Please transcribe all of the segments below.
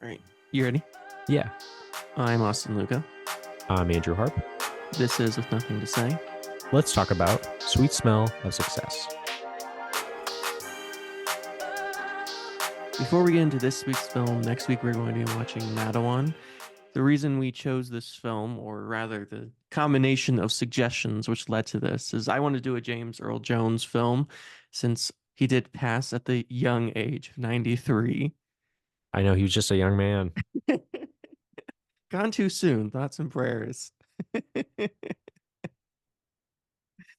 All right. You ready? Yeah, I'm Austin Luca. I'm Andrew Harp. This is With Nothing to Say. Let's talk about Sweet Smell of Success. Before we get into this week's film, next week we're going to be watching Madawan. The reason we chose this film, or rather the combination of suggestions which led to this, is I want to do a James Earl Jones film since he did pass at the young age of 93. I know he was just a young man. Gone too soon. Thoughts and prayers. A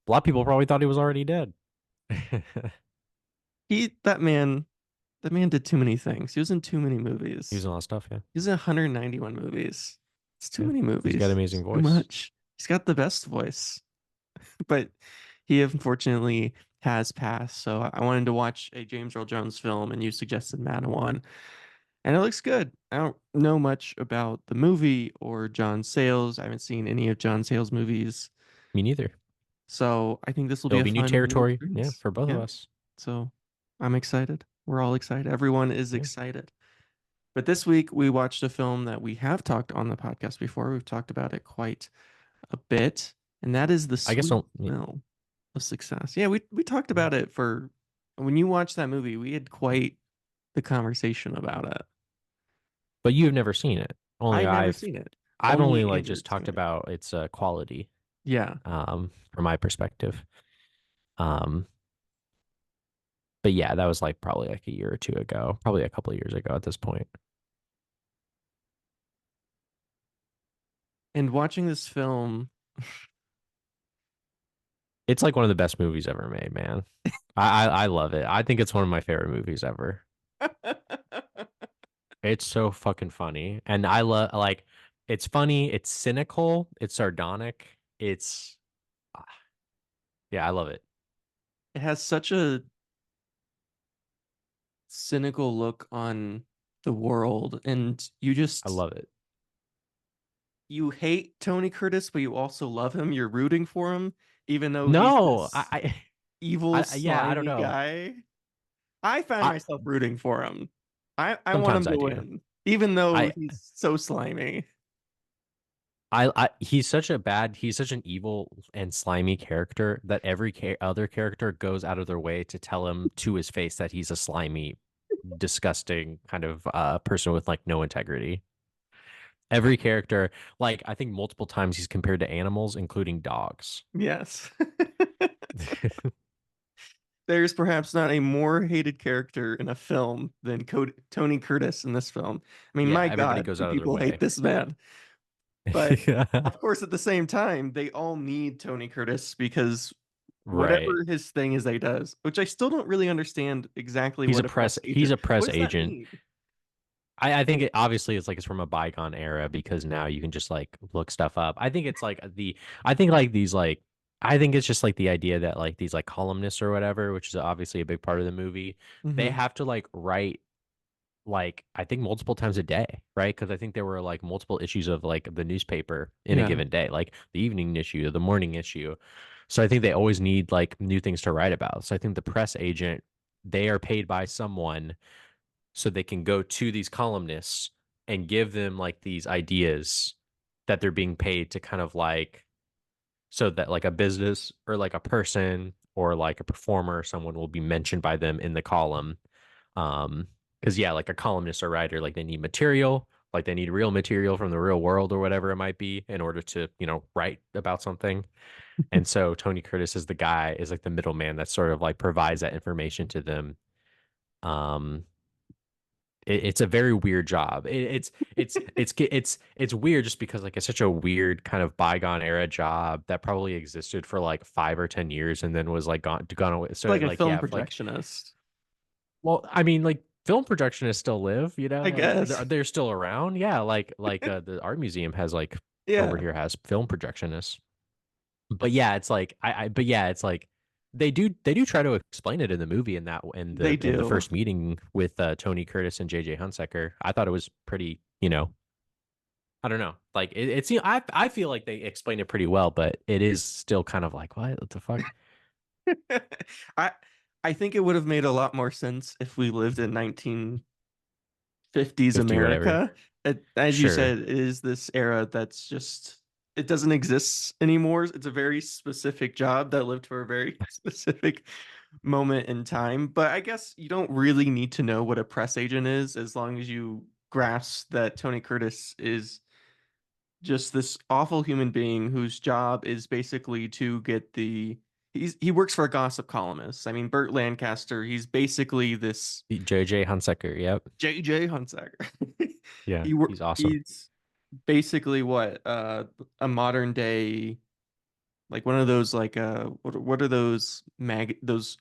lot of people probably thought he was already dead. He That man did too many things. He was in too many movies. was in a lot of stuff. Yeah, He's in 191 movies. It's too yeah. many He's got an movies. It's amazing too voice. much. He's got the best voice, but he unfortunately has passed. So I wanted to watch a James Earl Jones film, and you suggested Manawan, and it looks good. I don't know much about the movie or John Sayles. I haven't seen any of John Sayles' movies, Me neither. so I think this will be It'll a be new fun new territory. Yeah, experience. for both of Yeah. us. So I'm excited. We're all excited. Everyone is Yeah. excited. But this week we watched a film that we have talked on the podcast before. We've talked about it quite a bit, and that is The I guess Sweet don't. Yeah. Smell of Success. Yeah, we talked about it for when you watched that movie, we had quite the conversation about it. But you've never seen it. I Only had never I've. seen it. I've only Only like Andrew just had seen talked it. about its quality. Yeah. From my perspective. Um, but yeah, that was like probably like a year or two ago. Probably a couple of years ago at this point. And watching this film, It's like one of the best movies ever made, man. I love it. I think it's one of my favorite movies ever. It's so fucking funny. And I love like it's funny, it's cynical, it's sardonic. It's ah, yeah, I love it. it has such a cynical look on the world, and I love it. you hate Tony Curtis, but you also love him. You're rooting for him, even though he's No, this evil, yeah, I don't slimy know. guy. I find I myself rooting for him. I want him sometimes I to do. win, even though I he's so slimy. he's such an evil and slimy character that every other character goes out of their way to tell him to his face that he's a slimy, disgusting kind of person with like no integrity. Every character, like I think multiple times he's compared to animals, including dogs. Yes. There's perhaps not a more hated character in a film than Tony Curtis in this film. I mean, Yeah, my everybody God, goes do out of their people hate way. this man? But Yeah. of course, at the same time, they all need Tony Curtis because Right. whatever his thing is that he does, which I still don't really understand exactly what a press He's agent. a What press does that agent. mean? I think it obviously it's from a bygone era because now you can just like look stuff up. I think it's like I think like these like I think it's just like the idea that like these like columnists or whatever, which is obviously a big part of the movie, they Hmm. have to like write like I think multiple times a day, right? Because I think there were like multiple issues of like the newspaper in a Yeah. given day, like the evening issue, the morning issue. So I think they always need like new things to write about. So I think the press agent, they are paid by someone so they can go to these columnists and give them like these ideas that they're being paid to kind of like so that like a business or like a person or like a performer, someone will be mentioned by them in the column. Because yeah, like a columnist or writer, like they need material, like they need real material from the real world or whatever it might be in order to, write about something. And so Tony Curtis is the guy, is like the middleman that sort of like provides that information to them. Um, it's a very weird job. It's weird just because like it's such a weird kind of bygone era job that probably existed for like 5 or 10 years and then was like gone away. So Like a like film yeah, like projectionist, well, I mean like film projectionists still live, I like guess. they're still around. Yeah, like the art museum has like over Yeah. here has film projectionists. But yeah, it's like but yeah, it's like they do try to explain it in the movie in that They in the do. first meeting with Tony Curtis and JJ Hunsaker. I thought it was pretty, I don't know. Like I feel like they explained it pretty well, but it is still kind of like what the fuck? I I think it would have made a lot more sense if we lived in 19 50s 50 whatever. America. As you Sure. said, it is this era that's just it doesn't exist anymore. It's a very specific job that lived for a very specific moment in time. But I guess you don't really need to know what a press agent is as long as you grasp that Tony Curtis is just this awful human being whose job is basically to get he works for a gossip columnist. I mean, Burt Lancaster, he's basically this JJ Hunsaker. Yep. JJ Hunsaker. Yeah, he's awesome. He's basically what a modern day like one of those like what are those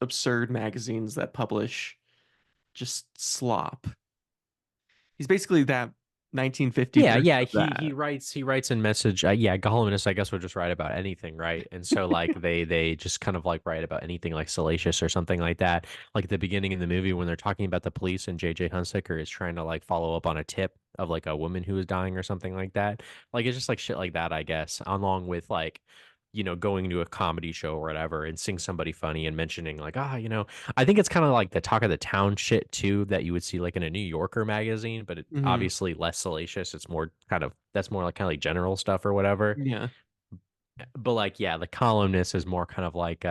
absurd magazines that publish just slop. He's basically that 1950 Yeah, version yeah. of that. He writes in message. Yeah, columnists, I guess, would just write about anything, right? And so like they just kind of like write about anything like salacious or something like that. Like at the beginning in the movie when they're talking about the police and JJ Hunsaker is trying to like follow up on a tip of like a woman who was dying or something like that. Like it's just like shit like that, I guess, along with like going to a comedy show or whatever and seeing somebody funny and mentioning like, I think it's kind of like the talk of the town shit too that you would see like in a New Yorker magazine, but it Hmm. obviously less salacious. It's more kind of that's more like kind of like general stuff or whatever. Yeah. But like yeah, the columnist is more kind of like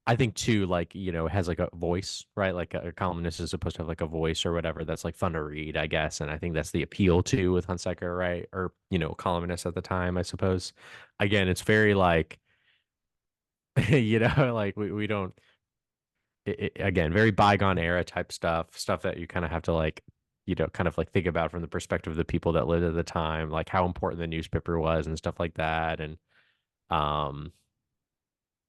I think too like has like a voice, right? Like a columnist is supposed to have like a voice or whatever that's like fun to read, I guess. And I think that's the appeal too with Hunsaker, right? Or columnist at the time, I suppose. Again, it's very like like we don't again, very bygone era type stuff that you kind of have to like, kind of like think about from the perspective of the people that lived at the time, like how important the newspaper was and stuff like that. And um,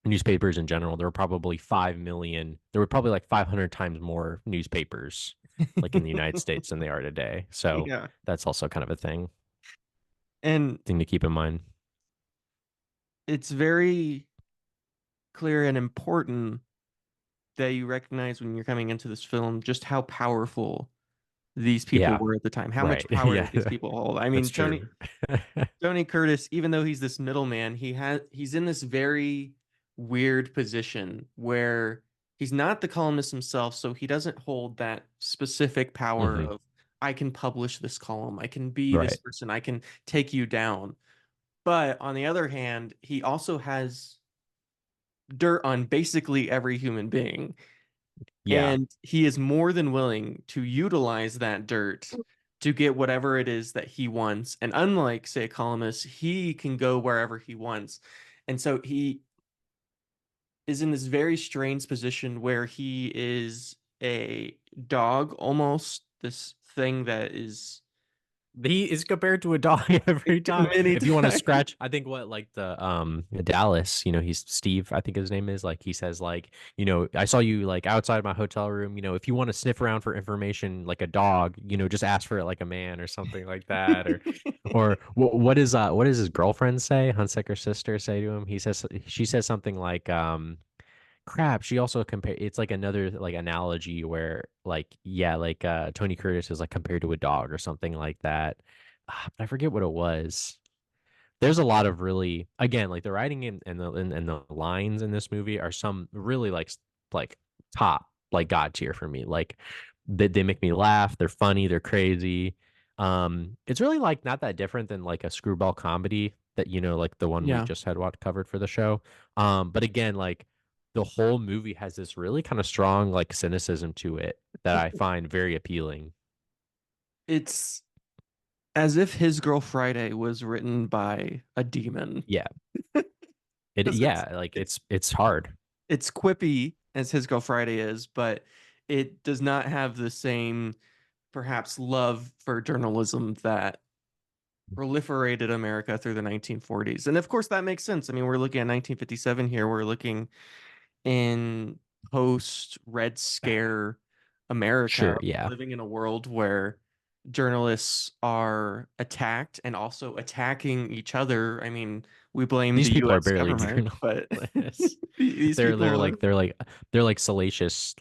newspapers in general, there were probably like 500 times more newspapers like in the United States than they are today. So Yeah. that's also kind of a And thing to keep in mind. it's very clear and important that you recognize when you're coming into this film just how powerful these people Yeah, were at the time, how right. much power Yeah, these people hold. I that's mean, true. Tony Curtis, even though he's this middleman, he's in this very weird position where he's not the columnist himself, so he doesn't hold that specific power Hmm. of I can publish this column, I can be this Right. person, I can take you down. But on the other hand, he also has dirt on basically every human being. Yeah. And he is more than willing to utilize that dirt to get whatever it is that he wants. And unlike, say, a columnist, he can go wherever he wants. And so he is in this very strange position where he is a dog, almost this thing that is He is compared to a dog every time. many If you want to times. scratch, I think what like the Dallas, he's Steve, I think his name is, like he says like, I saw you like outside my hotel room, if you want to sniff around for information like a dog, just ask for it like a man or something like that or what does his girlfriend say? Hunsaker's sister say to him? She says something like crap, she also compare it's like another like analogy where like yeah, like Tony Curtis is like compared to a dog or something like that. But I forget what it was. There's a lot of really again like the writing and the lines in this movie are some really like top like god tier for me. Like they make me laugh, they're funny, they're crazy. It's really like not that different than like a screwball comedy that like the one we Yeah. just had covered for the show. But again, like the whole movie has this really kind of strong like cynicism to it that I find very appealing. It's as if His Girl Friday was written by a demon. Yeah. It 'Cause yeah, like it's hard. it's quippy as His Girl Friday is, but it does not have the same perhaps love for journalism that proliferated America through the 1940s. And of course that makes sense. I mean, we're looking at 1957 here. We're looking in post Red Scare America, Sure, yeah. living in a world where journalists are attacked and also attacking each other. I mean, we blame These the people are US barely government, but journalists. these They're people, like salacious,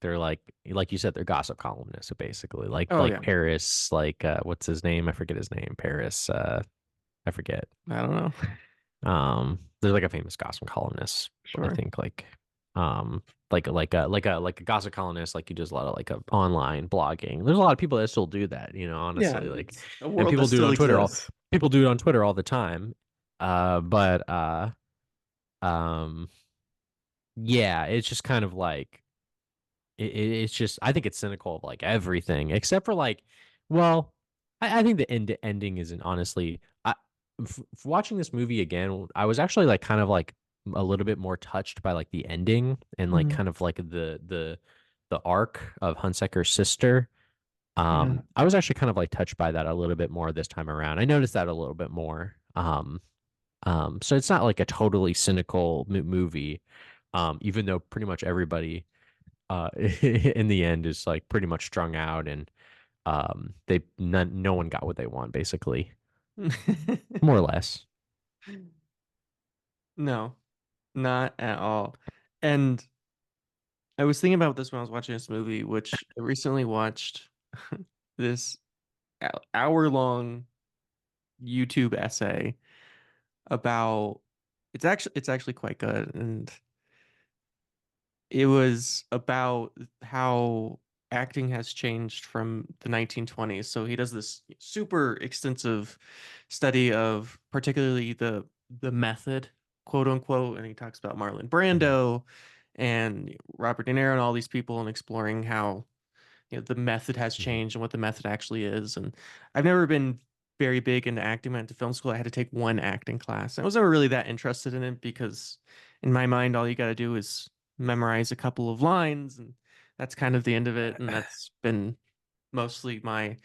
they're like you said, they're gossip columnists basically. Like oh yeah, Paris, like what's his name? I forget his name. Paris, I forget. I don't know. There's like a famous gossip columnist, I Sure. think like um like a gossip columnist, like he does a lot of like a online blogging. There's a lot of people that still do that, Yeah, honestly. Like, it's a and world that still exists. people do it on Twitter all the time. But um yeah, it's just kind of like it's just I think it's cynical of like everything except for like, well, I think the ending isn't honestly. Watching this movie again, I was actually like kind of like a little bit more touched by like the ending and like Mhm. kind of like the arc of Hunsecker's sister. Yeah. I was actually kind of like touched by that a little bit more this time around. I noticed that a little bit more. So it's not like a totally cynical movie, even though pretty much everybody in the end is like pretty much strung out and no one got what they want basically, more or less. No, not at all. And I was thinking about this when I was watching this movie, which I recently watched this hour-long YouTube essay about it's actually quite good, and it was about how acting has changed from the 1920s. So he does this super extensive study of particularly the method, quote unquote, and he talks about Marlon Mhm. Brando and Robert De Niro and all these people and exploring how the method has Mhm. changed and what the method actually is. And I've never been very big into acting. I went to film school. I had to take one acting class. I was never really that interested in it because in my mind, all you got to do is memorize a couple of lines, and that's kind of the end of it. And that's been mostly my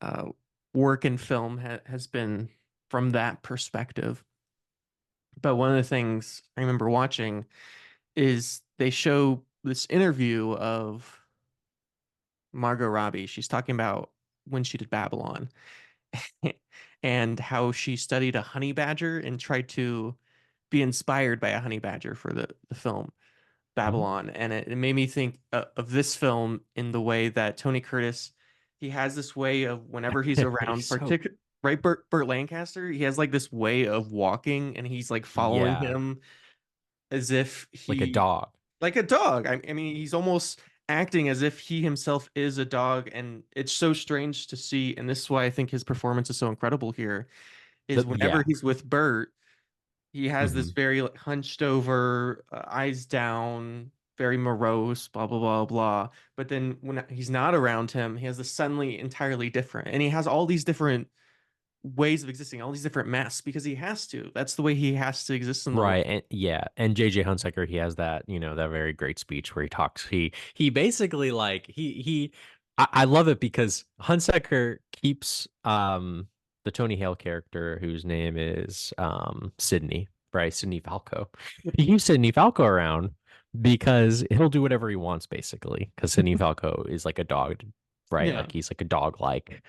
uh, work in film has been from that perspective. But one of the things I remember watching is they show this interview of Margot Robbie. She's talking about when she did Babylon and how she studied a honey badger and tried to be inspired by a honey badger for the film Mhm. Babylon. And it made me think of this film in the way that Tony Curtis, he has this way of whenever he's He's around, so right, Burt Lancaster, he has like this way of walking and he's like following yeah, him as if like a he dog. like a dog. I mean, he's almost acting as if he himself is a dog, and it's so strange to see. And this is why I think his performance is so incredible here. Is whenever Yeah. he's with Bert, he has this Hmm. very like, hunched over, eyes down, very morose, blah blah blah blah. But then when he's not around him, he has this suddenly entirely different, and he has all these different ways of existing, all these different masks because he has to. That's the way he has to exist in the world. Right. And yeah. And JJ Hunsaker, he has that, that very great speech where he talks. He basically like I love it because Hunsaker keeps the Tony Hale character whose name is Sydney, right? Sydney Falco. He keeps Sydney Falco around because he'll do whatever he wants, basically. Because Sydney Falco is like a dog, right? Yeah. Like he's like a dog like.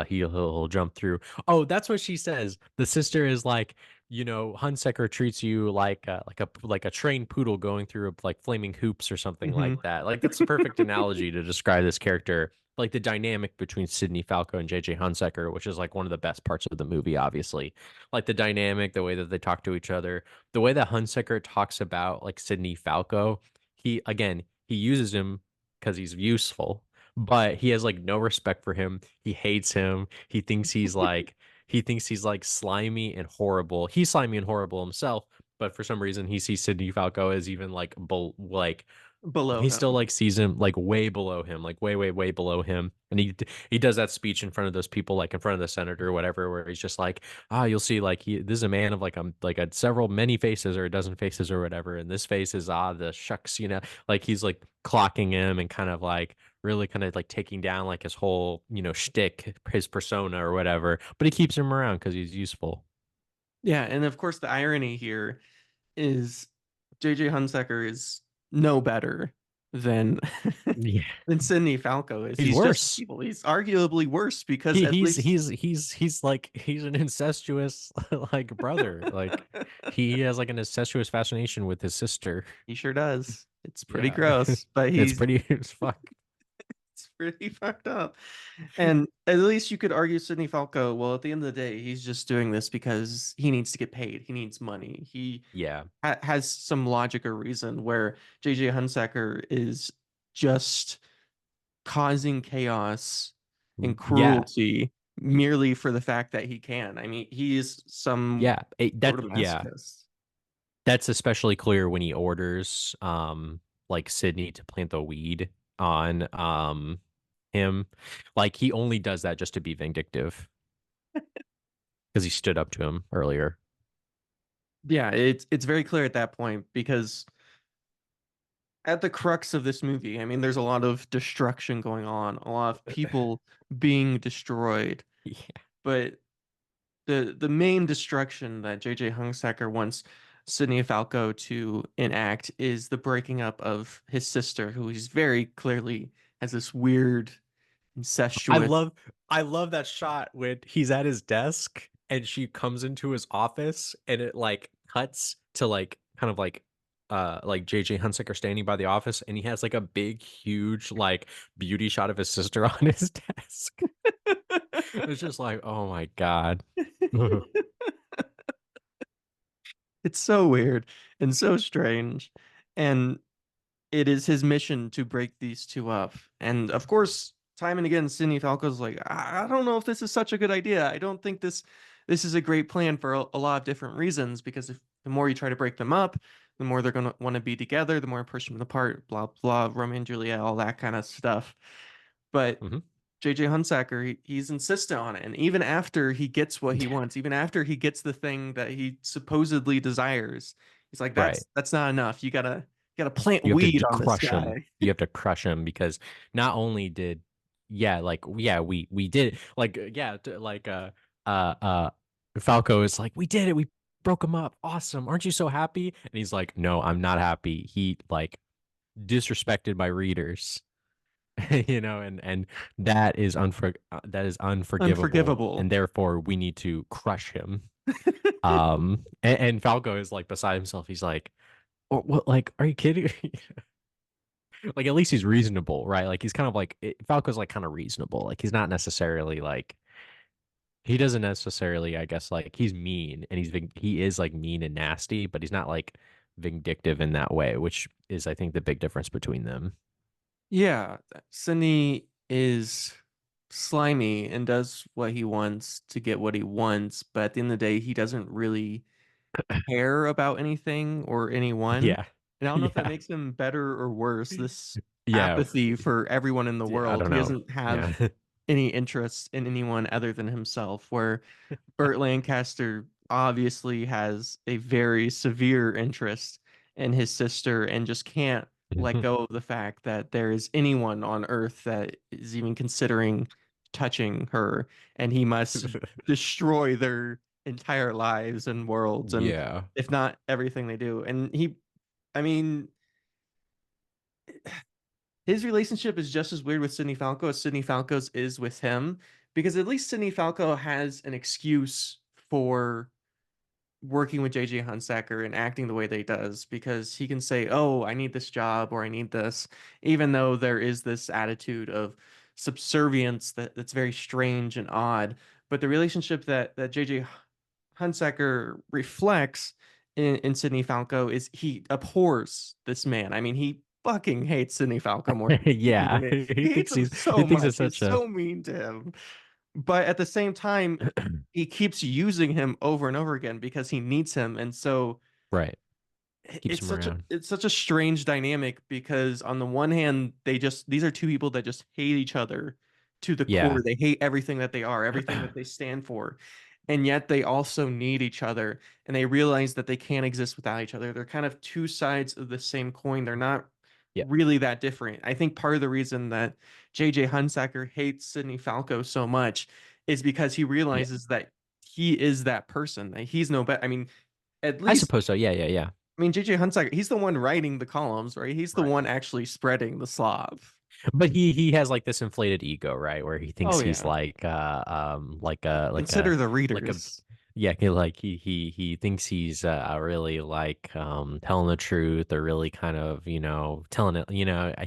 He'll jump through. Oh, that's what she says. The sister is like, Hunsaker treats you like a trained poodle going through like flaming hoops or something Hmm. like that. Like that's the perfect analogy to describe this character. Like the dynamic between Sidney Falco and JJ Hunsaker, which is like one of the best parts of the movie, obviously. Like the dynamic, the way that they talk to each other, the way that Hunsaker talks about like Sidney Falco. He uses him because he's useful, but he has like no respect for him. He hates him. He thinks he's like slimy and horrible. He's slimy and horrible himself, but for some reason he sees Sidney Falco as even like Below he still him. like sees him like way below him, like way way way below him. And he does that speech in front of those people, like in front of the senator or whatever, where he's just like, you'll see, like this is a man of like a several many faces or a dozen faces or whatever, and this face is the shucks, like he's like clocking him and kind of like really kind of like taking down like his whole shtick, his persona or whatever. But he keeps him around because he's useful. Yeah, and of course the irony here is JJ Hunsaker is no better than Yeah, than Sidney Falco is. he's He's just worse. evil. He's arguably worse because He at he's least he's like he's an incestuous like brother. Like he has like an incestuous fascination with his sister. he sure does. It's pretty Yeah, gross, but it's he's pretty as fuck. it's pretty fucked up. And at least you could argue Sidney Falco, well, at the end of the day, he's just doing this because he needs to get paid. He needs money. He Yeah. has some logic or reason where JJ Hunsaker is just causing chaos and Yeah. cruelty merely for the fact that he can. I mean, he is some Yeah. sort That of yeah. masochist. That's especially clear when he orders like Sydney to plant the weed on him. Like he only does that just to be vindictive because he stood up to him earlier. Yeah, it's very clear at that point because at the crux of this movie, I mean, there's a lot of destruction going on, a lot of people being destroyed, Yeah. but the main destruction that JJ Hunsaker wants Sidney Falco to enact is the breaking up of his sister, who he's very clearly has this weird I incestuous. love I love that shot when he's at his desk and she comes into his office and it like cuts to like kind of like JJ Hunsaker standing by the office and he has like a big huge like beauty shot of his sister on his desk. It's just like, oh my God. It's so weird and so strange. And it is his mission to break these two up. And of course, time and again, Sidney Falco's like, I don't know if this is such a good idea. I don't think this is a great plan for a lot of different reasons. Because if the more you try to break them up, the more they're gonna want to be together, the more push them apart, blah blah, Romeo and Juliet, all that kind of stuff. But Mhm. JJ Hunsaker, he's insistent on it. And even after he gets what he wants, even after he gets the thing that he supposedly desires, he's like, Right. that's not enough. You gotta plant You have to weed on this crush him. guy. You have to crush him because not only did yeah, like yeah, we did like yeah, like uh uh Falco is like, we did it. We broke him up. Awesome. Aren't you so happy? And he's like, no, I'm not happy. He like disrespected my readers. And that is unforgivable Unforgivable. and therefore we need to crush him. And Falco is like beside himself. He's like, what, like, are you kidding? Like, at least he's reasonable, right? Like, he's kind of like Falco's like kind of reasonable. Like, he's not necessarily like he doesn't necessarily, I guess, like he's mean and he is like mean and nasty, but he's not like vindictive in that way, which is, I think, the big difference between them. Yeah, Sidney is slimy and does what he wants to get what he wants, but at the end of the day, he doesn't really care about anything or anyone. Yeah, And I don't know if that yeah, makes him better or worse. This yeah, apathy for everyone in the yeah. I world. don't He know. doesn't have Yeah, any interest in anyone other than himself, where Burt Lancaster obviously has a very severe interest in his sister and just can't let go of the fact that there is anyone on Earth that is even considering touching her, and he must destroy their entire lives and worlds, and yeah, if not everything they do. And I mean, his relationship is just as weird with Sidney Falco as Sidney Falco's is with him, because at least Sidney Falco has an excuse for working with JJ Hunsaker and acting the way that he does, because he can say, "Oh, I need this job," or "I need this," even though there is this attitude of subservience that's very strange and odd. But the relationship that JJ Hunsaker reflects in Sidney Falco is he abhors this man. I mean, he fucking hates Sidney Falco more than anything. yeah. He hates him He so thinks it's much. He's such a so mean to him. But at the same time, he keeps using him over and over again because he needs him. And so right. Keeps him around. it's such a strange dynamic, because on the one hand, these are two people that just hate each other to the Yeah. core. They hate everything that they are, everything that they stand for. And yet they also need each other, and they realize that they can't exist without each other. They're kind of two sides of the same coin. They're not Yeah. really that different. I think part of the reason that JJ Hunsaker hates Sidney Falco so much is because he Yeah. realizes that he is that person. That he's no better. I mean, at I least suppose so. Yeah, yeah, yeah. I mean, JJ Hunsaker, he's the one writing the columns, right? He's the Right. one actually spreading the Slav. But he has like this inflated ego, right? Where he thinks Oh he's yeah. like Consider the like a readers. Yeah, he thinks he's really like telling the truth, or really kind of, telling it,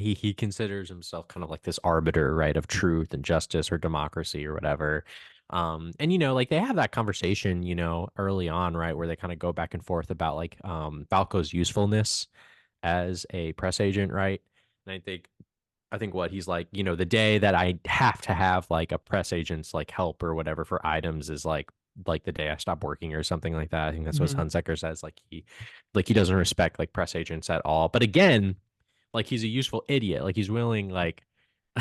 he considers himself kind of like this arbiter, right, of truth and justice or democracy or whatever. And like they have that conversation, early on, right, where they kind of go back and forth about like Falco's usefulness as a press agent, right? And I think what he's like, the day that I have to have like a press agent's like help or whatever for items is like the day I stop working or something like that. I think that's what Mhm. Hunsaker says. Like he doesn't respect like press agents at all. But again, like he's a useful idiot. Like he's willing like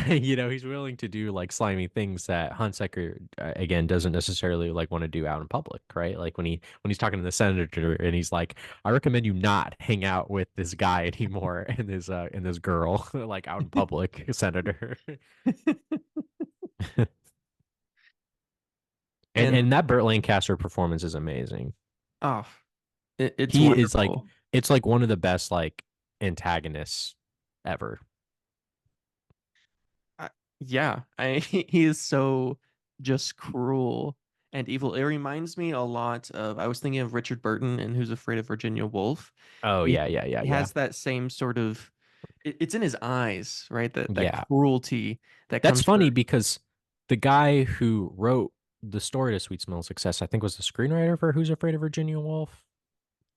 he's willing to do like slimy things that Hunsaker again doesn't necessarily like want to do out in public, right? Like when he's talking to the senator and he's like, I recommend you not hang out with this guy anymore and this girl like out in public, senator. and And and that Burt Lancaster performance is amazing. oh, it's He is like, wonderful. it's like one of the best like antagonists ever. I, yeah, he is so just cruel and evil. It reminds me a lot of, I was thinking of Richard Burton and Who's Afraid of Virginia Woolf. Oh He yeah, yeah, yeah, he yeah. has that same sort of, it's in his eyes, right? That Yeah. cruelty that That's comes through. funny because the guy who wrote the story to Sweet Smell of Success, I think, was the screenwriter for Who's Afraid of Virginia Woolf,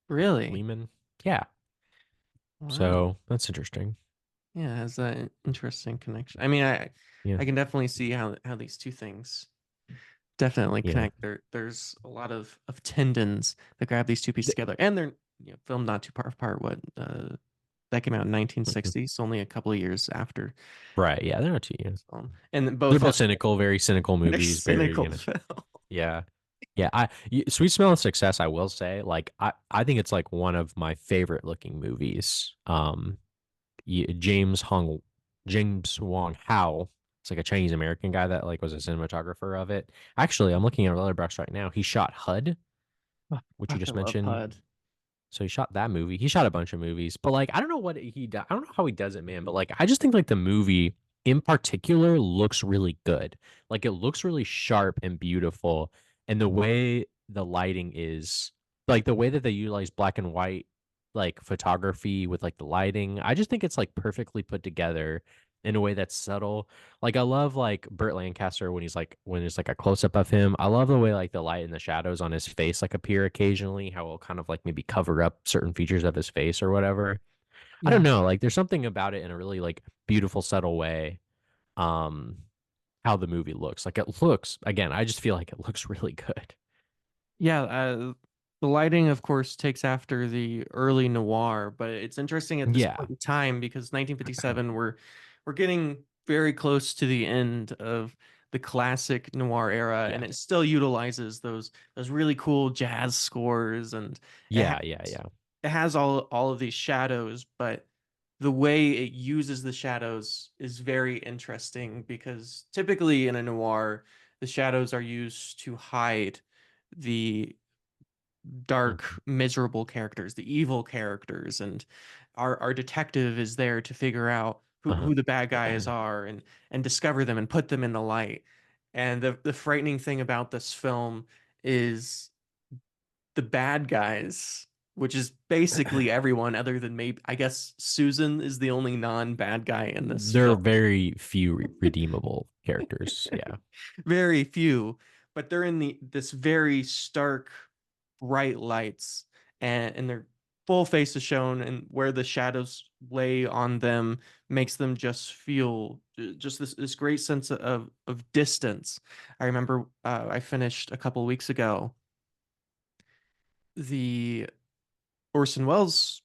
Really? Lehman. Yeah. Wow. So that's interesting. Yeah, it has that interesting connection. I mean, Yeah. I can definitely see how these two things definitely Yeah. connect. There's a lot of tendons that grab these two pieces Th- together, and they're filmed not too far apart. What that came out in mhm. 1960, so only a couple of years after Right. Yeah. They're not too, yeah. and then They're both both have cynical, very cynical they're movies. Very, cynical film. yeah. Yeah. Sweet Smell of Success, I will say, like, I think it's like one of my favorite looking movies. James Hong James Wong Howe. It's like a Chinese American guy that like was a cinematographer of it. Actually, I'm looking at Letterboxd right now. He shot HUD, which you Fuck, I just love mentioned. HUD. So he shot that movie. He shot a bunch of movies, but like I don't know what he does. I don't know how he does it, man. But like I just think like the movie in particular looks really good. Like it looks really sharp and beautiful, and the way the lighting is, like the way that they utilize black and white like photography with like the lighting. I just think it's like perfectly put together in a way that's subtle. Like I love like Burt Lancaster when he's like when there's like a close up of him. I love the way like the light and the shadows on his face like appear occasionally, how it'll kind of like maybe cover up certain features of his face or whatever. I don't Yeah, know, like there's something about it in a really like beautiful, subtle way. Um how the movie looks. Like it looks again, I just feel like it looks really good. yeah. The lighting, of course, takes after the early noir, but it's interesting at this Yeah. point in time because 1957, we're getting very close to the end of the classic noir era, Yeah. and it still utilizes those really cool jazz scores, and it has, Yeah, yeah, yeah. it has all of these shadows, but the way it uses the shadows is very interesting because typically in a noir, the shadows are used to hide the dark, Mhm. miserable characters, the evil characters, and our detective is there to figure out Uh-huh. who the bad guys are and discover them and put them in the light. And the frightening thing about this film is the bad guys, which is basically everyone other than maybe I guess Susan is the only non-bad guy in this There are film. very few redeemable characters. Yeah. Very few, but they're in this very stark, bright lights, and their full face is shown, and where the shadows lay on them makes them just feel just this great sense of distance. I remember I finished a couple weeks ago the Orson Welles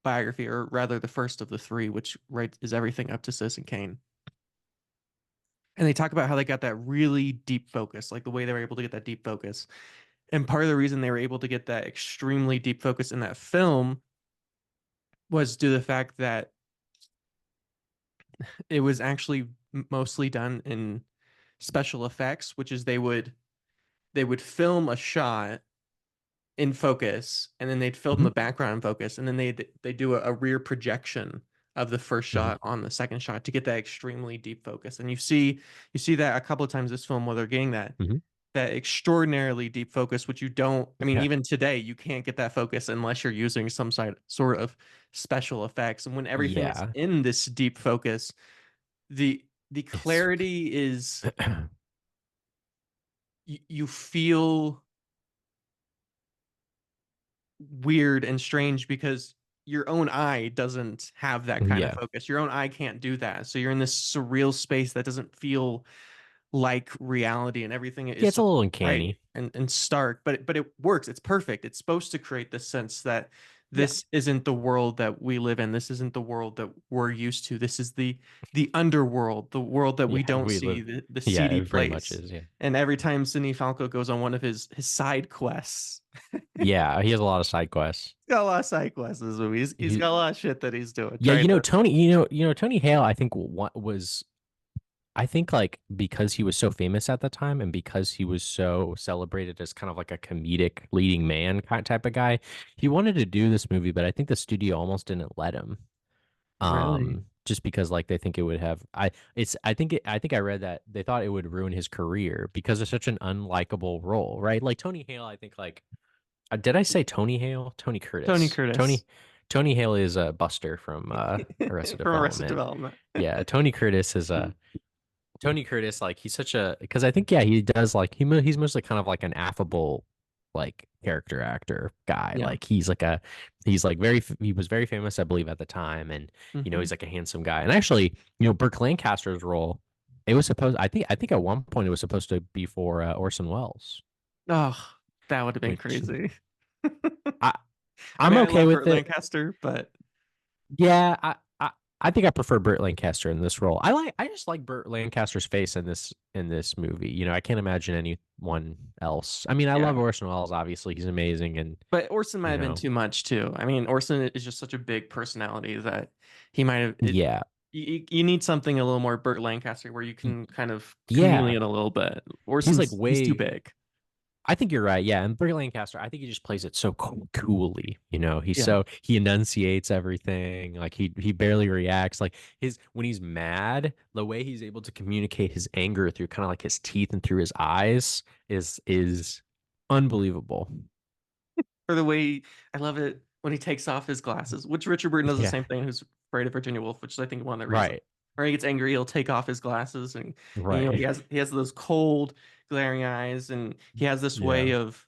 biography, or rather the first of the three, which right is everything up to Citizen Kane. And they talk about how they got that really deep focus, like the way they were able to get that deep focus. And part of the reason they were able to get that extremely deep focus in that film was due to the fact that it was actually mostly done in special effects, which is they would film a shot in focus, and then they'd film Mhm. the background in focus, and then they do a rear projection of the first Mhm. shot on the second shot to get that extremely deep focus. And you see that a couple of times this film where they're getting that Mhm. that extraordinarily deep focus, which you don't, I mean, Yeah. even today, you can't get that focus unless you're using some sort of special effects. And when everything is Yeah. in this deep focus, the It's clarity is you feel weird and strange because your own eye doesn't have that kind of yeah. focus. Your own eye can't do that. So you're in this surreal space that doesn't feel like reality, and everything Yeah, is it's a so little bright uncanny. and stark, but it works. It's perfect. It's supposed to create this sense that Yeah. this isn't the world that we live in. This isn't the world that we're used to. This is the underworld, the world that we Yeah, don't we see, live. the Yeah, seedy it very much place. is. Yeah. And every time Sidney Falco goes on one of his side quests, Yeah, he has a lot of side quests. he's got a lot of side quests in this movie. He's He, got a lot of shit that he's doing, yeah, trying to. Tony, Tony Hale, I think what was I think like because he was so famous at the time and because he was so celebrated as kind of like a comedic leading man kind type of guy, he wanted to do this movie, but I think the studio almost didn't let him. Really? Just because like they think it would have I think I read that they thought it would ruin his career because it's such an unlikable role, right? Like Tony Hale, I think like did I say Tony Hale? Tony Tony Curtis. Curtis Tony Hale is Buster from Arrested from Arrested Development. Development. Yeah, Tony Curtis is Tony Curtis, like he's such a because I think yeah he does like he's mostly kind of like an affable like character actor guy. Yeah. Like he's like he was very famous I believe at the time, and Hmm. he's like a handsome guy. And actually Burke Lancaster's role, it was supposed I think at one point it was supposed to be for Orson Welles, Oh, that would have been which crazy. I I I'm mean, I okay love with Burt it. Lancaster, but Yeah, I think I prefer Burt Lancaster in this role. I just like Burt Lancaster's face in this movie. I can't imagine anyone else. I mean, I love yeah. Orson Welles, obviously. He's amazing and But Orson might you have been know, too much too. I mean, Orson is just such a big personality that he might have it. yeah. You need something a little more Burt Lancaster where you Y- can kind of Yeah. chameleon a little bit. He's like He's too way big. I think you're right. Yeah, and Burt Lancaster, I think he just plays it so coolly. Yeah. He enunciates everything. Like he barely reacts. Like his when he's mad, the way he's able to communicate his anger through kind of like his teeth and through his eyes is unbelievable. For the way I love it when he takes off his glasses, which Richard Burton does the Yeah, same thing. Who's Afraid of Virginia Woolf, which is I think one of the reasons. right, Where he gets angry, he'll take off his glasses, and right. he has those cold, glaring eyes, and he has this way Yeah, of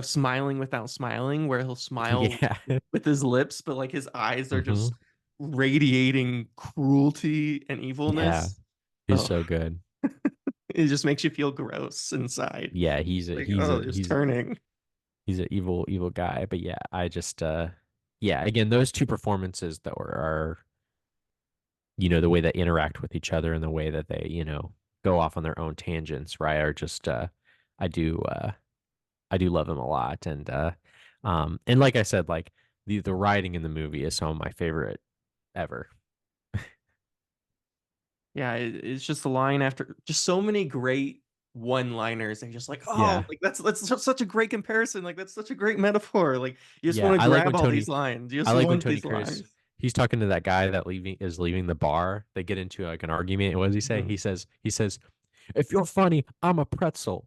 smiling without smiling, where he'll smile yeah. with his lips, but like his eyes are hmm just radiating cruelty and Yeah, evilness. he's Oh, so good. it just makes you feel gross inside. Yeah, Like, oh, just turning. he's an evil guy. But yeah, I just yeah, again, those two performances that are the way they interact with each other and the way that they, go off on their own tangents, right? Are just I do I do love them a lot. And like I said, like the writing in the movie is some of my favorite ever. Yeah, it's just a line after just so many great one-liners and just like, oh, Yeah. like such a great comparison. Like that's such a great metaphor. Like you just Yeah. want to I like grab when all these Tony lines. You I just like when want Tony these Curtis lines. he's talking to that guy that leaving the bar. They get into like an argument. What does he say? Mhm. He says, if you're funny, I'm a pretzel.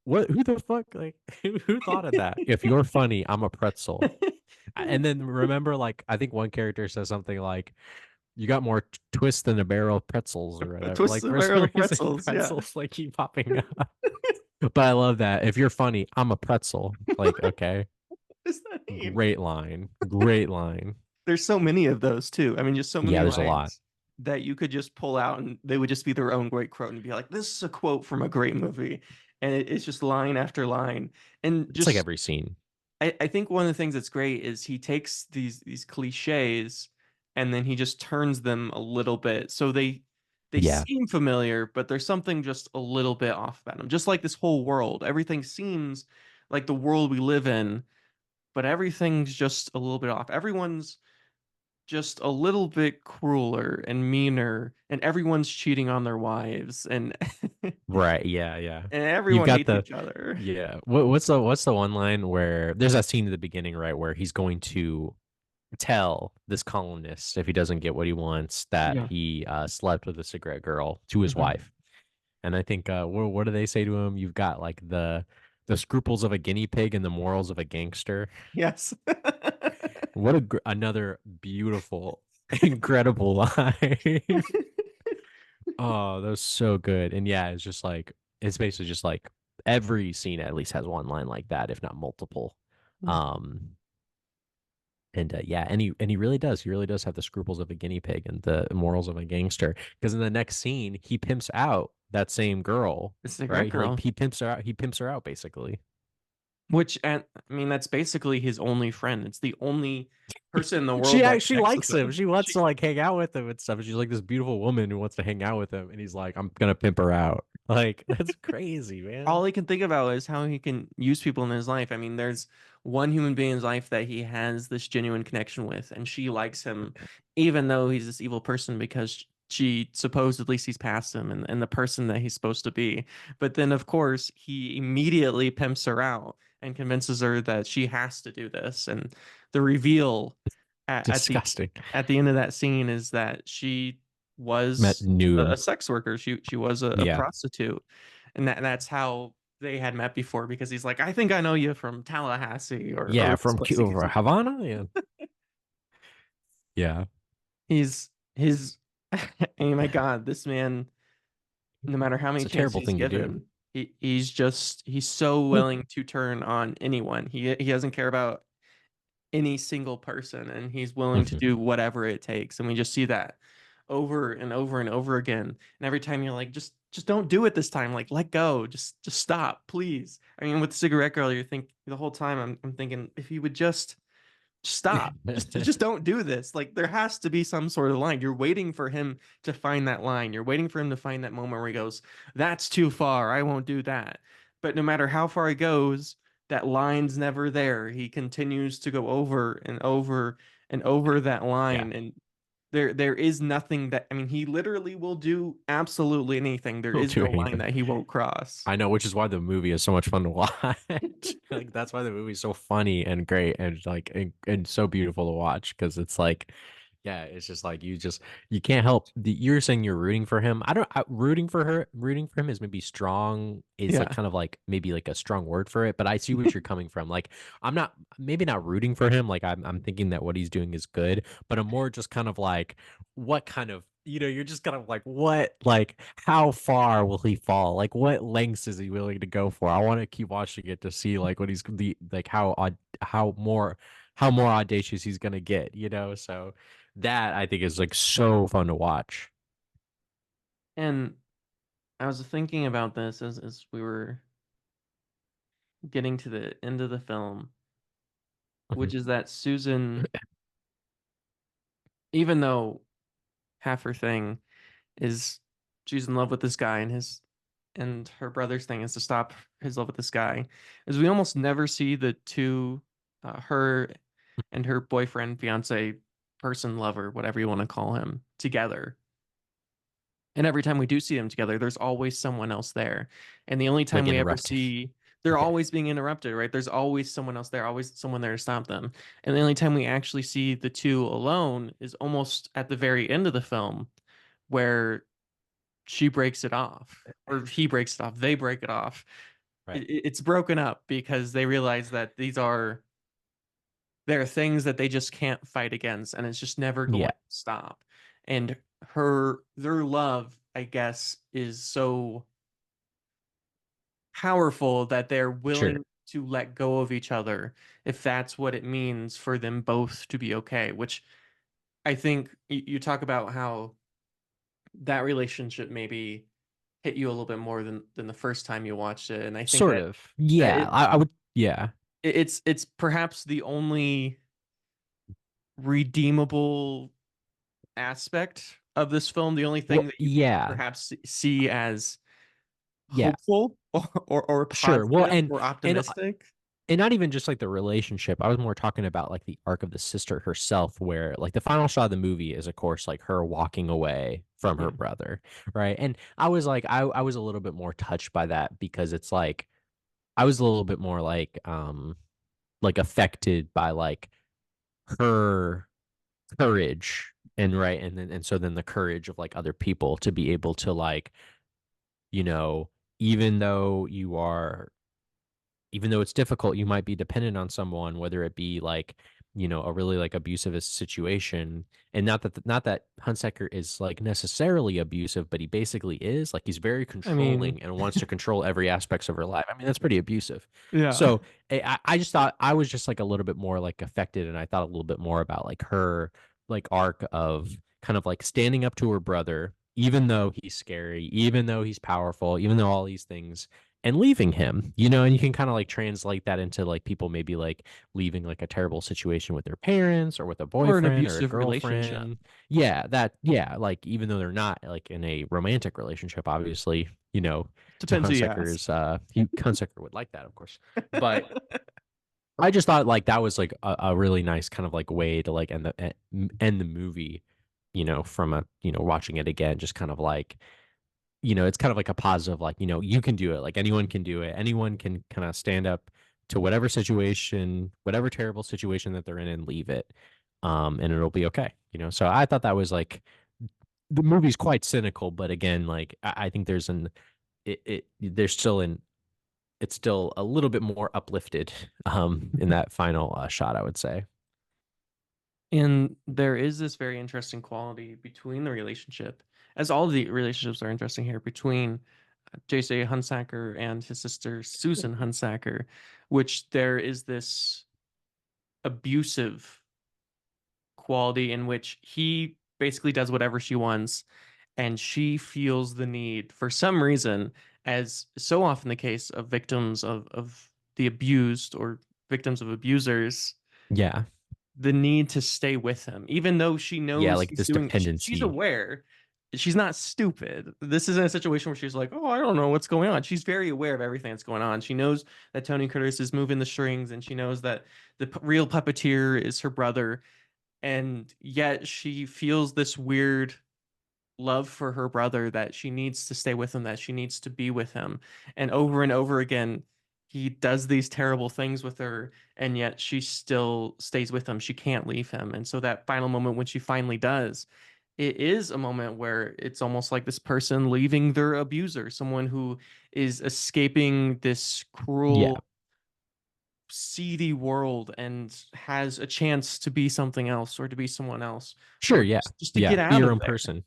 What who the fuck like who thought of that? If you're funny, I'm a pretzel. And then remember, like I think one character says something like, "You got more twists than a barrel of pretzels or A whatever." twist Like the for barrel some of reason, pretzels. Yeah. pretzels like keep popping up. But I love that. If you're funny, I'm a pretzel. Like okay, What does that mean? great line, great line. There's so many of those too. I mean, just so Yeah, many there's a lot. lines that you could just pull out and they would just be their own great quote and be like, this is a quote from a great movie. And it's just line after line. And It's like just every scene. I think one of the things that's great is he takes these cliches and then he just turns them a little bit so they Yeah, seem familiar, but there's something just a little bit off about them. Just like this whole world, everything seems like the world we live in, but everything's just a little bit off. Everyone's just a little bit crueler and meaner, and everyone's cheating on their wives, and and right. Yeah, yeah. You've everyone got hates the each other. yeah. What's the one line where there's that scene at the beginning, right, where he's going to tell this columnist if he doesn't get what he wants that Yeah. he slept with a cigarette girl to his Mhm. wife. And I think what do they say to him? You've got like the scruples of a guinea pig and the morals of a gangster. Yes. What another beautiful, incredible line. Oh, that was so good. And yeah, it's just like it's basically just like every scene at least has one line like that, if not multiple. Um and yeah, and he really does. He really does have the scruples of a guinea pig and the morals of a gangster. Because in the next scene, he pimps out that same girl, The cigarette right? girl. He pimps her out. He pimps her out basically. Which, and I mean, that's basically his only friend. It's the only person in the world that She connects with likes him. him. She wants She, to like hang out with him and stuff. She's like this beautiful woman who wants to hang out with him, and he's like, I'm gonna pimp her out. Like that's crazy, man. all he can think about is how he can use people in his life. I mean, there's one human being in his life that he has this genuine connection with, and she likes him, even though he's this evil person because she supposedly sees past him and the person that he's supposed to be. But then, of course, he immediately pimps her out and convinces her that she has to do this. And the reveal at the Disgusting. end of that scene is that she Met was knew a him. sex worker. She was a Yeah, prostitute, and that's how they had met before. Because he's like, I think I know you from Tallahassee yeah, or this from place. He keeps Cuba, mentioning. Havana. Yeah, yeah. He's his. Oh my God, this man. No matter how It's many a chances terrible he's thing to do. given, he's so willing to turn on anyone. He doesn't care about any single person, and he's willing to Mhm. do whatever it takes. And we just see that over and over and over again. And every time you're like, just don't do it this time. Like, let go. Just stop, please. I mean, with the cigarette girl, you think the whole time I'm thinking if he would just stop. Just don't do this. Like there has to be some sort of line. You're waiting for him to find that line. You're waiting for him to find that moment where he goes, "That's too far. I won't do that." But no matter how far he goes, that line's never there. He continues to go over and over and over that Yeah, line, and there is nothing that I mean, he literally will do absolutely anything. There he'll is do no line anything. that he won't cross. I know, which is why the movie is so much fun to watch. Like that's why the movie's so funny and great and like and so beautiful to watch because it's like yeah, it's just like you can't help you're saying you're rooting for him. Rooting for him is maybe strong is like Yeah. kind of like maybe like a strong word for it, but I see what you're coming from. Like I'm not maybe not rooting for him, like I'm thinking that what he's doing is good, but I'm more just kind of like what kind of you're just kind of like what like how far will he fall? Like what lengths is he willing to go for? I want to keep watching it to see like what he's the like how odd how more audacious he's gonna get, So that I think is like so fun to watch. And I was thinking about this as we were getting to the end of the film, Mhm. which is that Susan, even though half her thing is she's in love with this guy and her brother's thing is to stop his love with this guy, is we almost never see the two, her and her boyfriend, fiance, person, lover, whatever you want to call him, together. And every time we do see them together, there's always someone else there. And the only time Like we ever interrupting. see, they're Yeah. always being interrupted, right? There's always someone else there, always someone there to stop them. And the only time we actually see the two alone is almost at the very end of the film, where she breaks it off, or he breaks it off. They break it off. Right. It's broken up because they realize that there are things that they just can't fight against, and it's just never going Yeah. to stop. And their love, I guess, is so powerful that they're Sure. willing to let go of each other if that's what it means for them both to be okay. Which I think you talk about how that relationship maybe hit you a little bit more than the first time you watched it, and I think Sort that of. that Yeah. I would yeah. it's perhaps the only redeemable aspect of this film, the only thing Well, that you can yeah. perhaps see as Yeah. hopeful or Sure. Well, positive or and optimistic. and not even just like the relationship. I was more talking about like the arc of the sister herself, where like the final shot of the movie is, of course, like her walking away from her Yeah. brother, right? And I was like, I was a little bit more touched by that because it's like I was a little bit more like affected by like her courage and right and then and so then the courage of like other people to be able to you know, even though you are even though it's difficult, you might be dependent on someone, whether it be like, a really like abusive situation. And not that Hunsaker is like necessarily abusive, but he basically is. Like he's very I mean, controlling and wants to control every aspects of her life. I mean, that's pretty abusive. yeah. So I just thought I was just like a little bit more like affected, and I thought a little bit more about like her like arc of kind of like standing up to her brother, even though he's scary, even though he's powerful, even though all these things, and leaving him, and you can kind of like translate that into like people maybe like leaving like a terrible situation with their parents or with a Or an boyfriend or a abusive relationship. girlfriend. Yeah, like even though they're not like in a romantic relationship, obviously, to Depends who you ask. Hunsaker's Hunsaker would like that, of course. But I just thought like that was like a really nice kind of like way to like end the movie, from a watching it again, just kind of like it's kind of like a positive, like, you can do it. Like anyone can do it. Anyone can kind of stand up to whatever situation, whatever terrible situation that they're in and leave it. And it'll be okay. So I thought that was like the movie's quite cynical, but again, like I think there's still it's still a little bit more uplifted in that final shot, I would say. And there is this very interesting quality between the relationship, as all the relationships are interesting here, between J.C. Hunsaker and his sister Susan Hunsaker, which there is this abusive quality in which he basically does whatever she wants, and she feels the need, for some reason, as so often the case of victims of the abused or victims of abusers, Yeah. the need to stay with him, even though she Yeah, knows like he's this doing, she's dependency. aware. She's not stupid. This isn't a situation where she's like, oh, I don't know what's going on. She's very aware of everything that's going on. She knows that Tony Curtis is moving the strings, and she knows that the real puppeteer is her brother. And yet she feels this weird love for her brother, that she needs to stay with him, that she needs to be with him. And over again, he does these terrible things with her, and yet she still stays with him. She can't leave him. And so that final moment when she finally does, it is a moment where it's almost like this person leaving their abuser, someone who is escaping this Yeah. cruel, seedy world and has a chance to be something else, or to be someone else, Sure, or yeah. just to Yeah. get Be out your of own there. person.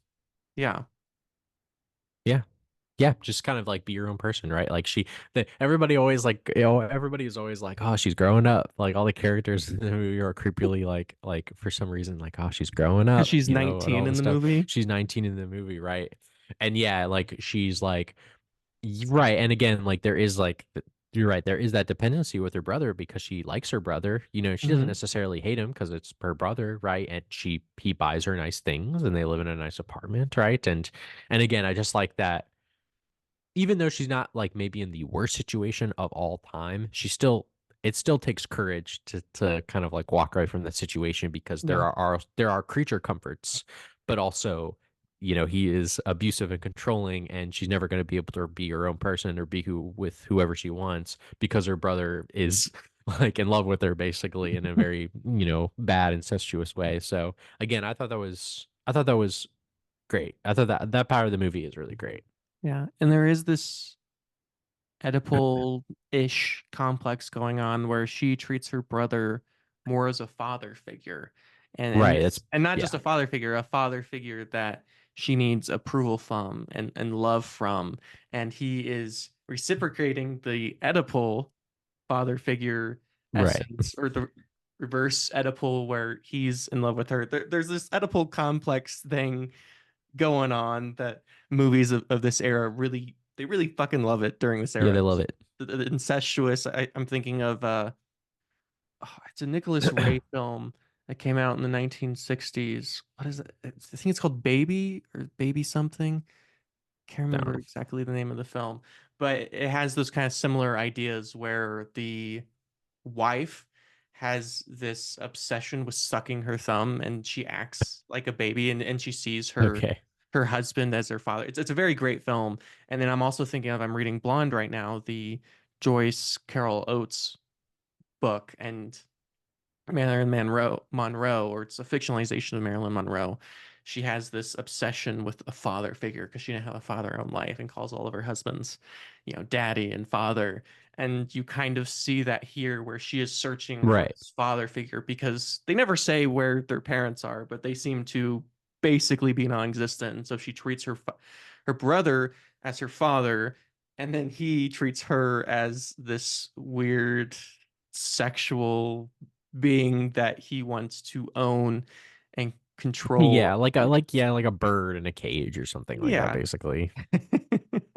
Yeah. Yeah. Yeah, just kind of like be your own person, right? Like everybody always like, everybody is always like, oh, she's growing up. Like all the characters in the movie are creepily like for some reason, like, oh, she's growing Because up, she's and 19 all in this the stuff. movie. She's 19 in the movie, right? And yeah, like she's like, right. And again, like there is like, you're right, there is that dependency with her brother because she likes her brother. She doesn't Hmm. necessarily hate him because it's her brother, right? And he buys her nice things and they live in a nice apartment, right? And again, I just like that even though she's not like maybe in the worst situation of all time, it still takes courage to kind of like walk away from that situation because there Yeah. are creature comforts, but also, he is abusive and controlling, and she's never going to be able to be her own person or be with whoever she wants because her brother is like in love with her basically in a very, bad incestuous way. So again, I thought that was great. I thought that part of the movie is really great. Yeah. And there is this Oedipal-ish complex going on where she treats her brother more as a father figure. And Right. That's this, and not yeah. just a father figure that she needs approval from and love from. And he is reciprocating the Oedipal father figure Right. essence, or the reverse Oedipal where he's in love with her. There's this Oedipal complex thing going on that movies of this era really, they really fucking love it during this Yeah, era. they love it. The incestuous. I'm thinking of it's a Nicholas Ray film that came out in the 1960s. What is it? I think it's called Baby, or Baby something. Can't remember Down. exactly the name of the film, but it has those kind of similar ideas where the wife has this obsession with sucking her thumb, and she acts like a baby, and she sees Okay. her husband as her father. It's a very great film. And then I'm also thinking of, I'm reading Blonde right now, the Joyce Carol Oates book, and Marilyn Monroe, or it's a fictionalization of Marilyn Monroe. she has this obsession with a father figure because she didn't have a father in her own life and calls all of her husbands, daddy and father. And you kind of see that here where she is searching for Right. this father figure because they never say where their parents are, but they seem to basically be non-existent. And so she treats her brother as her father, and then he treats her as this weird sexual being that he wants to own and control. Yeah, like a bird in a cage or something like that, Yeah. basically.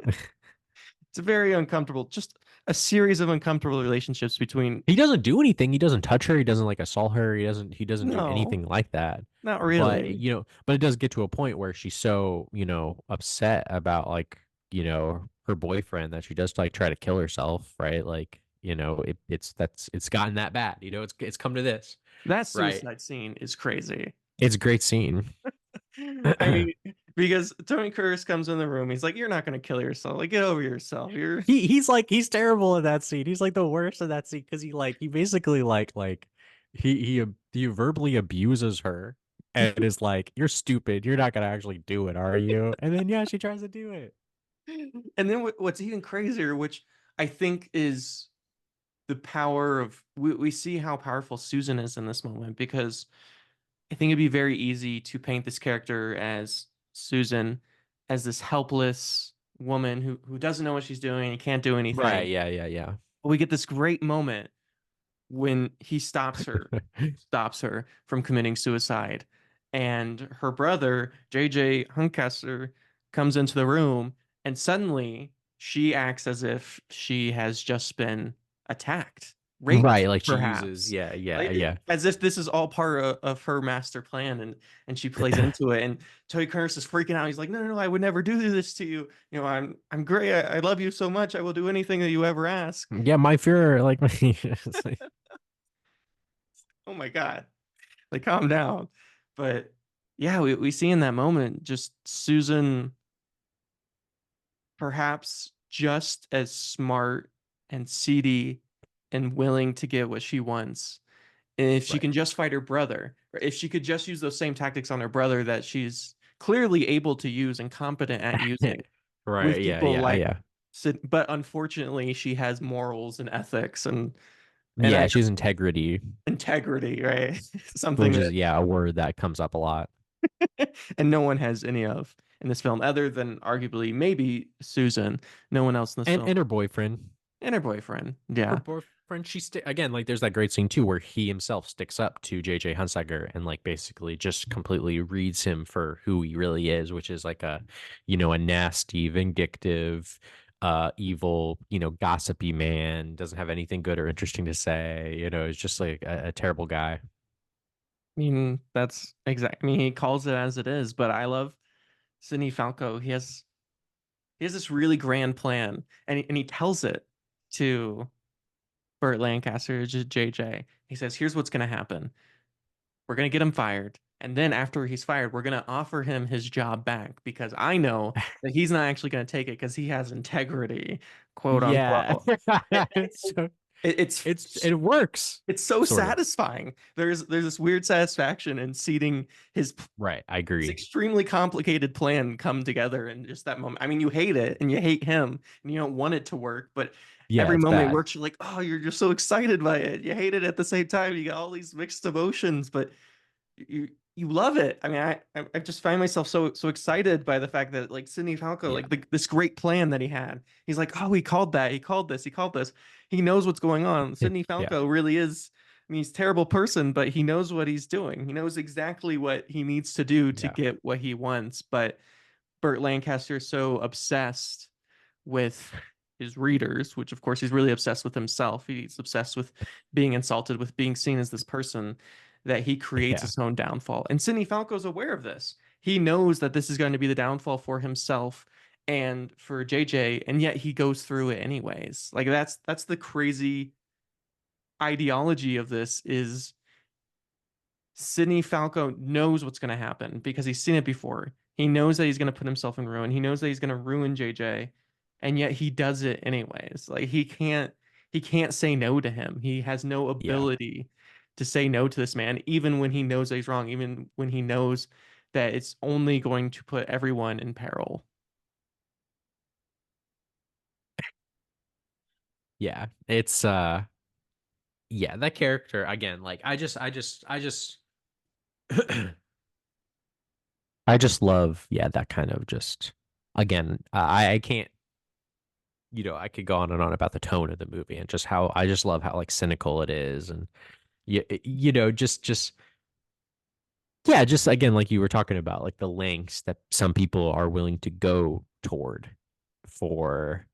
It's a very uncomfortable, just a series of uncomfortable relationships between. He doesn't do anything. He doesn't touch her. He doesn't like assault her. He doesn't do No, anything like that. not But really. but it does get to a point where she's so, upset about like, her boyfriend that she does like try to kill herself, right? Like, it's gotten that bad. It's come to this, That right? suicide scene is crazy. It's a great scene. I mean, because Tony Curtis comes in the room, he's like, "You're not gonna kill yourself. Like, get over yourself. You're." He's terrible in that scene. He's like the worst in that scene because he basically he verbally abuses her and is like, "You're stupid. You're not gonna actually do it, are you?" And then yeah, she tries to do it. And then what's even crazier, which I think is the power of, we see how powerful Susan is in this moment, because I think it'd be very easy to paint this character as Susan as this helpless woman who doesn't know what she's doing and can't do Right? anything. Yeah. Yeah. Yeah. But we get this great moment when he stops her from committing suicide. And her brother, JJ Hunkaster, comes into the room, and suddenly she acts as if she has just been attacked, raped, Right. Like she uses. perhaps. Yeah. Yeah. Like, Yeah. as if this is all part of her master plan, and she plays into it. And Tony Curtis is freaking out. He's like, "No, no, no, I would never do this to you. I'm great. I love you so much. I will do anything that you ever ask." Yeah. My fear, like, it's like, Oh my God. Like, calm down. But yeah, we see in that moment just Susan perhaps just as smart and seedy and willing to get what she wants. And if she right. can just fight her brother, or if she could just use those same tactics on her brother that she's clearly able to use and competent at using with Right. Yeah. people Yeah. like Yeah. Sid, but unfortunately she has morals and ethics and Yeah. She's integrity, integrity, right? Something which is that yeah a word that comes up a lot. and no one has any of in this film, other than arguably maybe Susan. No one else in this And film, and her boyfriend. and her boyfriend. Her Yeah, boyfriend, again, like there's that great scene too where he himself sticks up to JJ Hunsaker and like basically just completely reads him for who he really is, which is like a nasty, vindictive, evil, gossipy man, doesn't have anything good or interesting to say, is just like a terrible guy. I mean that's exact. I mean he calls it as it is, but I love Sidney Falco. He has this really grand plan, and he tells it to Burt Lancaster, JJ. He says, "Here's what's going to happen. We're going to get him fired. And then after he's fired, we're going to offer him his job back because I know that he's not actually going to take it because he has integrity, quote Yeah. unquote." It, it's so it's it works, it's so sort of. satisfying. There's this weird satisfaction in seeing Right. I his agree. extremely complicated plan come together in just that moment. I mean, you hate it and you hate him and you don't want it to work, but Yeah, every it's moment it bad. works, you're like, oh, you're just so excited by it. You hate it at the same time. You got all these mixed emotions, but you love it. I mean, I just find myself so excited by the fact that like Sidney Falco, Yeah. like this great plan that he had. He's like, oh, he called that. He called this. He called this. He knows what's going on. Sidney Yeah. Falco really is. I mean, he's a terrible person, but he knows what he's doing. He knows exactly what he needs to do to Yeah. get what he wants. But Burt Lancaster is so obsessed with his readers, which of course he's really obsessed with himself. He's obsessed with being insulted, with being seen as this person, that he creates Yeah. his own downfall. And Sidney Falco's aware of this. He knows that this is going to be the downfall for himself and for JJ, and yet he goes through it anyways. Like that's the crazy ideology of this is Sidney Falco knows what's going to happen because he's seen it before. He knows that he's going to put himself in ruin. He knows that he's going to ruin JJ, and yet he does it anyways. Like he can't say no to him. He has no Yeah. ability to say no to this man, even when he knows that he's wrong, even when he knows that it's only going to put everyone in peril. Yeah, it's yeah, that character again, like I just I just love, yeah, that kind of just again, I can't, I could go on and on about the tone of the movie and just how I just love how like cynical it is, and just yeah, just again like you were talking about, like the lengths that some people are willing to go toward for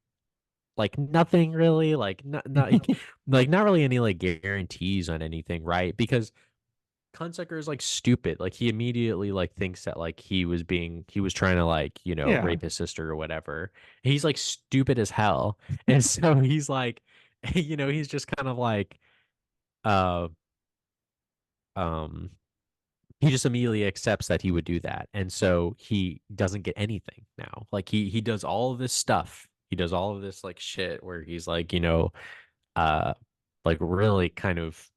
like nothing really, like not like not really any like guarantees on anything, right? Because Hunsaker is like stupid. Like he immediately like thinks that like he was trying to like, Yeah. rape his sister or whatever. He's like stupid as hell. And so he's like, he's just kind of like uh um he just immediately accepts that he would do that. And so he doesn't get anything now. Like he does all of this stuff. He does all of this like shit where he's like, uh like really kind of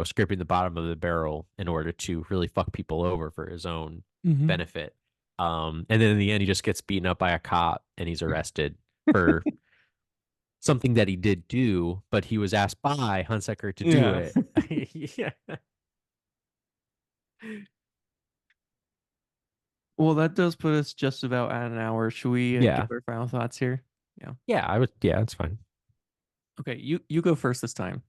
scraping the bottom of the barrel in order to really fuck people over for his own Hmm. benefit. And then in the end he just gets beaten up by a cop and he's arrested for something that he did do, but he was asked by Hunsaker to do Yeah. it. Yeah. Well, that does put us just about at an hour. Should we Yeah. give our final thoughts here? Yeah. Yeah, I would, yeah, it's fine. Okay, you go first this time.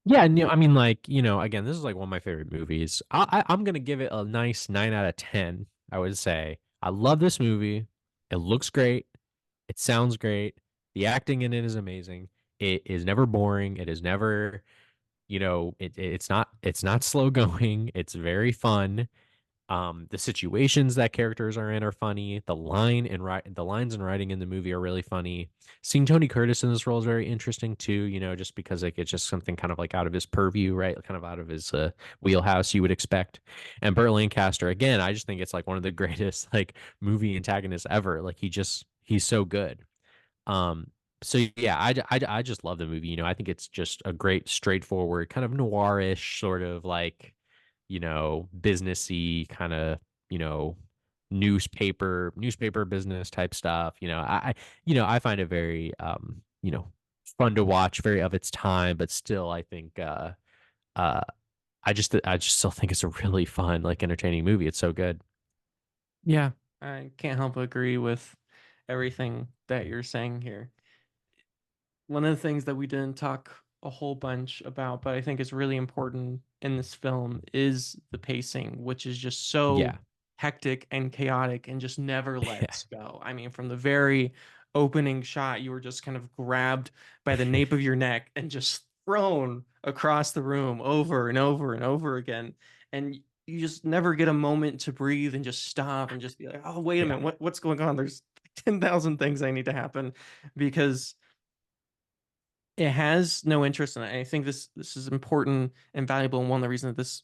Yeah, and I mean, like, again, this is like one of my favorite movies. I'm gonna give it a nice 9 out of 10. I would say I love this movie. It looks great. It sounds great. The acting in it is amazing. It is never boring. It is never, it's not slow going. It's very fun. The situations that characters are in are funny. The lines and writing in the movie are really funny. Seeing Tony Curtis in this role is very interesting too. Just because like it's just something kind of like out of his purview, right? Kind of out of his wheelhouse, you would expect. And Burt Lancaster, again, I just think it's like one of the greatest like movie antagonists ever. Like he's so good. Um, so yeah, I just love the movie. I think it's just a great, straightforward, kind of noirish sort of like, businessy kind of, you know, newspaper business type stuff. I find it very, fun to watch, very of its time, but still, I think, uh, I just still think it's a really fun, like entertaining movie. It's so good. Yeah, I can't help but agree with everything that you're saying here. One of the things that we didn't talk a whole bunch about, but I think is really important in this film is the pacing, which is just so Yeah. hectic and chaotic and just never Yeah. lets go. I mean, from the very opening shot, you were just kind of grabbed by the nape of your neck and just thrown across the room over and over and over again. And you just never get a moment to breathe and just stop and just be like, oh, wait a Yeah. minute, what's going on? There's 10,000 things that need to happen because it has no interest in it. And I think this is important and valuable. And one of the reasons that this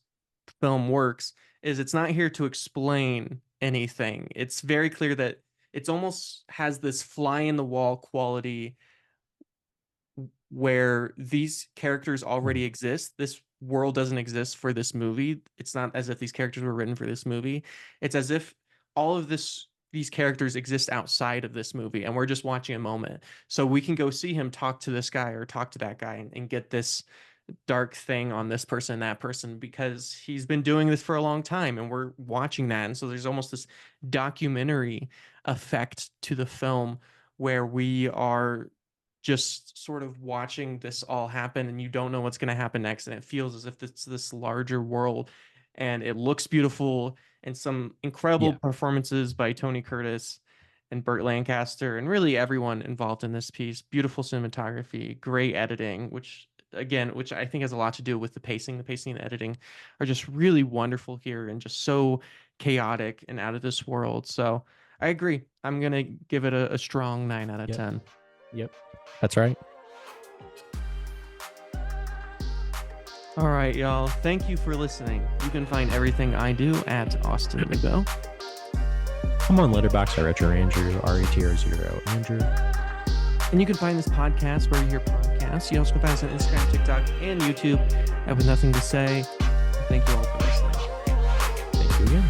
film works is it's not here to explain anything. It's very clear that it's almost has this fly in the wall quality where these characters already Mhm. exist. This world doesn't exist for this movie. It's not as if these characters were written for this movie. It's as if all of these characters exist outside of this movie and we're just watching a moment. So we can go see him talk to this guy or talk to that guy and get this dark thing on this person, that person, because he's been doing this for a long time and we're watching that. And so there's almost this documentary effect to the film where we are just sort of watching this all happen and you don't know what's going to happen next. And it feels as if it's this larger world and it looks beautiful and some incredible Yeah. performances by Tony Curtis and Burt Lancaster and really everyone involved in this piece. Beautiful cinematography, great editing, which I think has a lot to do with the pacing. The pacing and editing are just really wonderful here and just so chaotic and out of this world. So I agree. I'm gonna give it a strong 9 out of Yep. 10. Yep. That's right. All right, y'all. Thank you for listening. You can find everything I do at Austin Legault. I'm on Letterboxd. I Retro Andrew, RETR0 Andrew. And you can find this podcast where you hear podcasts. You also can find us on Instagram, TikTok, and YouTube. I have nothing to say. Thank you all for listening. Thank you again.